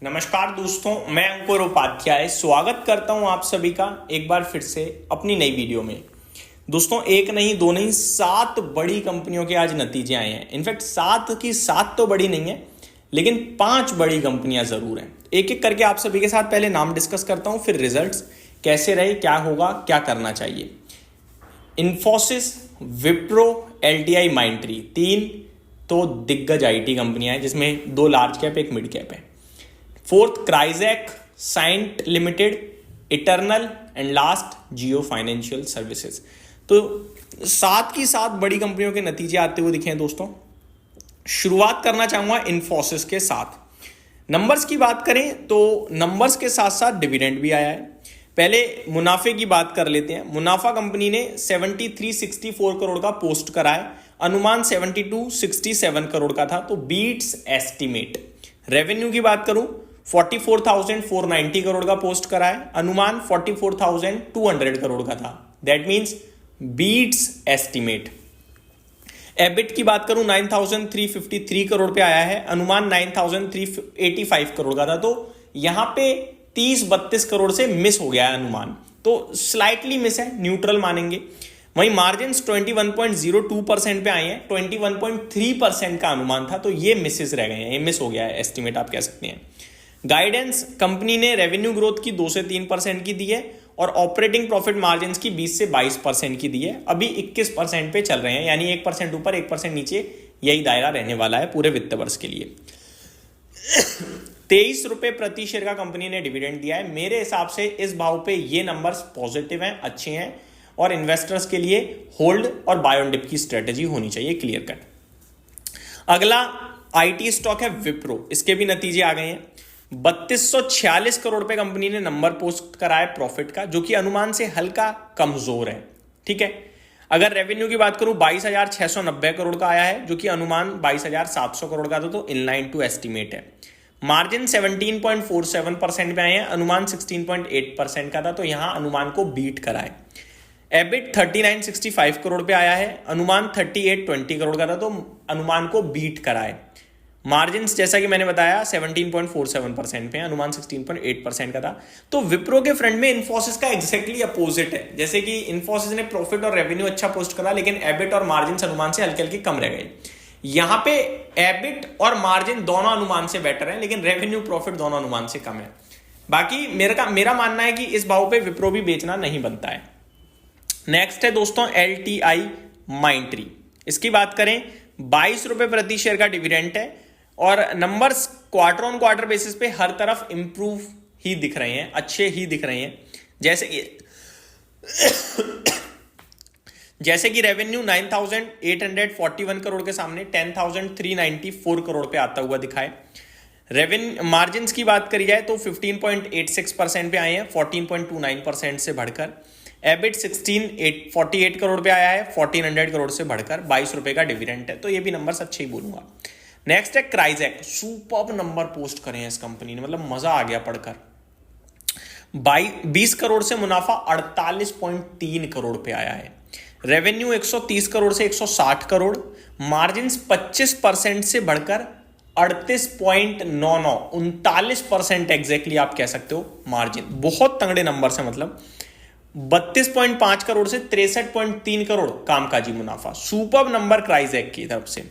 नमस्कार दोस्तों, मैं अंकुर उपाध्याय स्वागत करता हूं आप सभी का एक बार फिर से अपनी नई वीडियो में। दोस्तों, एक नहीं दो नहीं 7 बड़ी कंपनियों के आज नतीजे आए हैं। इनफैक्ट 7 की 7 तो बड़ी नहीं है, लेकिन 5 बड़ी कंपनियां जरूर हैं। एक एक करके आप सभी के साथ पहले नाम डिस्कस करता हूं, फिर रिजल्ट्स कैसे रहे, क्या होगा, क्या करना चाहिए। इन्फोसिस, विप्रो, एलटीआई, माइंडट्री, 3 तो दिग्गज आईटी कंपनियां हैं, जिसमें 2 लार्ज कैप एक मिड कैप है। फोर्थ क्राइजेक, Cyient limited, Eternal and last Jio financial services. तो 7 की 7 बड़ी कंपनियों के नतीजे आते हुए दिखे हैं दोस्तों। शुरुआत करना चाहूंगा इन्फोसिस के साथ। नंबर्स की बात करें तो नंबर्स के साथ साथ डिविडेंड भी आया है। पहले मुनाफे की बात कर लेते हैं। मुनाफा कंपनी ने 7364 करोड़ का पोस्ट करा है। अनुमान 7267 करोड़ का था, तो बीट्स एस्टिमेट। रेवेन्यू की बात करूं 44,490 करोड़ का पोस्ट करा है। अनुमान 44,200 करोड़ का था, that means beats estimate. EBIT की बात करूं 9,353 करोड़ पे आया है। अनुमान 9,385 करोड़ का था, तो यहां पे 30-32 करोड़ से मिस हो गया है अनुमान, तो स्लाइटली मिस है, न्यूट्रल मानेंगे। वहीं मार्जिन 21.02% पे आए हैं। 21.3% का अनुमान था, तो ये मिसेस रह गए हैं, ये मिस हो गया है एस्टिमेट आप कह सकते हैं। गाइडेंस कंपनी ने रेवेन्यू ग्रोथ की 2 से 3% की दी है और ऑपरेटिंग प्रॉफिट मार्जिन की 20 से 22% की दी है। अभी 21% पे चल रहे हैं, यानी 1% ऊपर 1% नीचे, यही दायरा रहने वाला है पूरे वित्त वर्ष के लिए। 23 रुपए प्रति शेयर का कंपनी ने डिविडेंड दिया है। मेरे हिसाब से इस भाव पे ये नंबर्स पॉजिटिव हैं, अच्छे हैं, और इन्वेस्टर्स के लिए होल्ड और बाय ऑन डिप की स्ट्रेटेजी होनी चाहिए, क्लियर कट। अगला आईटी स्टॉक है विप्रो। इसके भी नतीजे आ गए हैं। 3246 करोड़ पे कंपनी ने नंबर पोस्ट करा है प्रॉफिट का, जो कि अनुमान से हल्का कमजोर है। ठीक है। अगर रेवेन्यू की बात करूं 22,690 करोड़ का आया है, जो कि अनुमान 22,700 करोड़ का था, तो इनलाइन टू एस्टिमेट है। मार्जिन 17.47% पे आए हैं। अनुमान 16.8% का था, तो यहां अनुमान को बीट करा है। एबिट 3965 करोड़ पे आया है। अनुमान 3820 करोड़ का था, तो अनुमान को बीट करा है। मार्जिन जैसा कि मैंने बताया 17.47% पे, अनुमान 16.8% का था। तो विप्रो के फ्रंट में इन्फोसिस का एग्जैक्टली अपोजिट है। जैसे कि इन्फोसिस ने प्रॉफिट और रेवेन्यू अच्छा पोस्ट करा, लेकिन एबिट और मार्जिन अनुमान से हल्के हल्के कम रह गए। यहां पे एबिट और मार्जिन दोनों अनुमान से बेटर है, लेकिन रेवेन्यू प्रॉफिट दोनों अनुमान से कम है। बाकी मेरा मानना है कि इस भाव पे विप्रो भी बेचना नहीं बनता है। नेक्स्ट है दोस्तों एलटीआई माइंडट्री। इसकी बात करें 22 रुपए प्रति शेयर का डिविडेंड है, और numbers quarter on quarter basis पे हर तरफ इंप्रूव ही दिख रहे हैं, अच्छे ही दिख रहे हैं। जैसे कि रेवेन्यू 9,841 करोड़ के सामने 10,394 करोड़ पे आता हुआ दिखाए। रेवेन्यू मार्जिन की बात करी जाए तो 15.86% पे आए हैं, 14.29% से बढ़कर। एबिट 1648 करोड़ पे आया है, 1400 करोड़ से बढ़कर। 22 रुपए का डिविडेंड है, तो ये भी नंबर्स अच्छे ही बोलूंगा। नेक्स्ट है क्राइजेक। सुपर्ब नंबर पोस्ट करे हैं इस कंपनी ने, मतलब मजा आ गया पढ़कर। 20 करोड़ से मुनाफा 48.3 करोड़ पे आया है। रेवेन्यू 130 करोड़ से 160 करोड़। मार्जिन 25% से बढ़कर 38.99, 39% एग्जैक्टली आप कह सकते हो मार्जिन। बहुत तगड़े नंबर है, मतलब 32.5 करोड़ से 63.3 करोड़ कामकाजी मुनाफा। सुपर्ब नंबर क्राइजेक की तरफ से।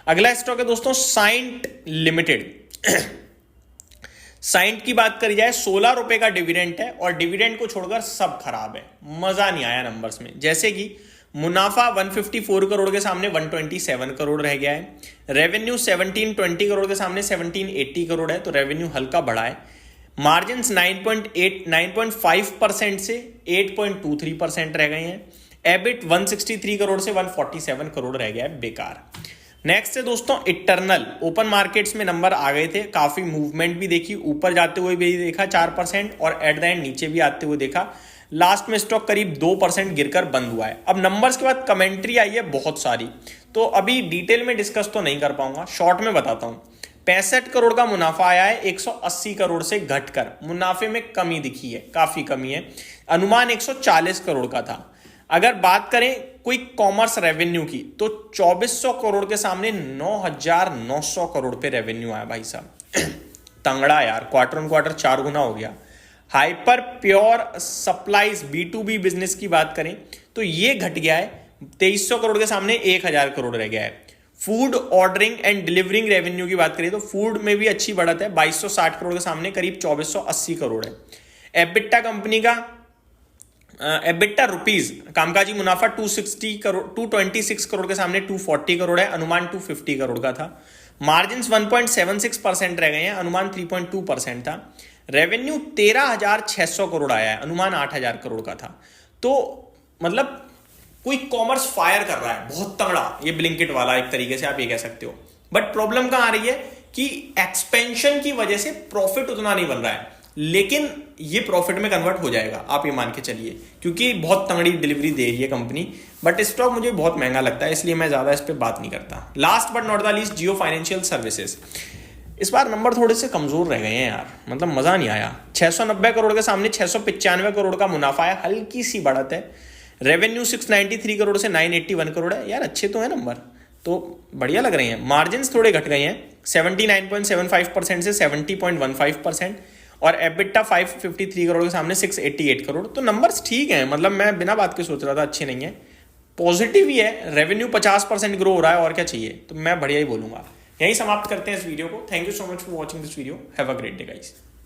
अगला स्टॉक है दोस्तों साइंट लिमिटेड। साइंट की बात करी जाए 16 रुपए का डिविडेंड है, और डिविडेंड को छोड़कर सब खराब है, मजा नहीं आया नंबर्स में। जैसे कि मुनाफा 154 करोड़ के सामने 127 करोड़ रह गया है। रेवेन्यू 1720 करोड़ के सामने 1780 करोड़ है, तो रेवेन्यू हल्का बढ़ा है। मार्जिन 9.5% से 8.23% रह गए हैं। एबिट 163 करोड़ से 147 करोड़ रह गया है, बेकार। नेक्स्ट है दोस्तों इटर्नल। ओपन मार्केट्स में नंबर आ गए थे, काफी मूवमेंट भी देखी, ऊपर जाते हुए भी देखा 4%, और एट द एंड नीचे भी आते हुए देखा। लास्ट में स्टॉक करीब 2% गिरकर बंद हुआ है। अब नंबर्स के बाद कमेंट्री आई है बहुत सारी, तो अभी डिटेल में डिस्कस तो नहीं कर पाऊंगा, शॉर्ट में बताता हूं। 65 करोड़ का मुनाफा आया है, 180 करोड़ से घटकर। मुनाफे में कमी दिखी है, काफी कमी है। अनुमान 140 करोड़ का था। अगर बात करें क्विक कॉमर्स रेवेन्यू की, तो 2400 करोड़ के सामने 9,900 करोड़ पे रेवेन्यू आया भाई साहब। तंगड़ा यार, क्वार्टर ऑन क्वार्टर 4 गुना हो गया। Hyper pure supplies B2B business की बात करें तो ये घट गया है, 2300 करोड़ के सामने 1000 करोड़ रह गया है। Food ordering and delivering revenue की बात करें तो फूड में भी अच्छी बढ़त है, 2260 करोड़ के सामने करीब 2480 करोड़ है। एबिटा कंपनी का एबिटा रुपीज कामकाजी मुनाफा 226 करोड़ के सामने 240 करोड़ है, अनुमान 250 करोड़ का था। मार्जिन 1.76% रह गए हैं, अनुमान 3.2% था। रेवेन्यू 13,600 करोड़ आया है, अनुमान 8,000 करोड़ का था। तो मतलब कोई कॉमर्स फायर कर रहा है बहुत तगड़ा, ये ब्लिंकिट वाला एक तरीके से आप ये कह सकते हो। बट प्रॉब्लम कहां आ रही है कि एक्सपेंशन की वजह से प्रॉफिट उतना नहीं बन रहा है, लेकिन ये प्रॉफिट में कन्वर्ट हो जाएगा, आप ये मान के चलिए, क्योंकि बहुत तगड़ी डिलीवरी दे रही है कंपनी। बट स्टॉक मुझे बहुत महंगा लगता है, इसलिए मैं ज्यादा इस पर बात नहीं करता। Last but not the least, Jio financial services. इस बार नंबर थोड़े से कमजोर रह गए हैं यार, मतलब मजा नहीं आया। 690 करोड़ के सामने 695 करोड़ का मुनाफा है, हल्की सी बढ़त है। रेवेन्यू 693 करोड़ से 981 करोड़ है, यार अच्छे तो है नंबर, तो बढ़िया लग रहे हैं। मार्जिन थोड़े घट गए हैं, 79.75% से 70.15%, और एबिटा 553 करोड़ के सामने 688 करोड़। तो नंबर्स ठीक हैं, मतलब मैं बिना बात के सोच रहा था अच्छे नहीं है, पॉजिटिव ही है। रेवेन्यू 50% ग्रो हो रहा है, और क्या चाहिए, तो मैं बढ़िया ही बोलूंगा। यही समाप्त करते हैं इस वीडियो को। Thank you so much for watching this video, have a great day guys.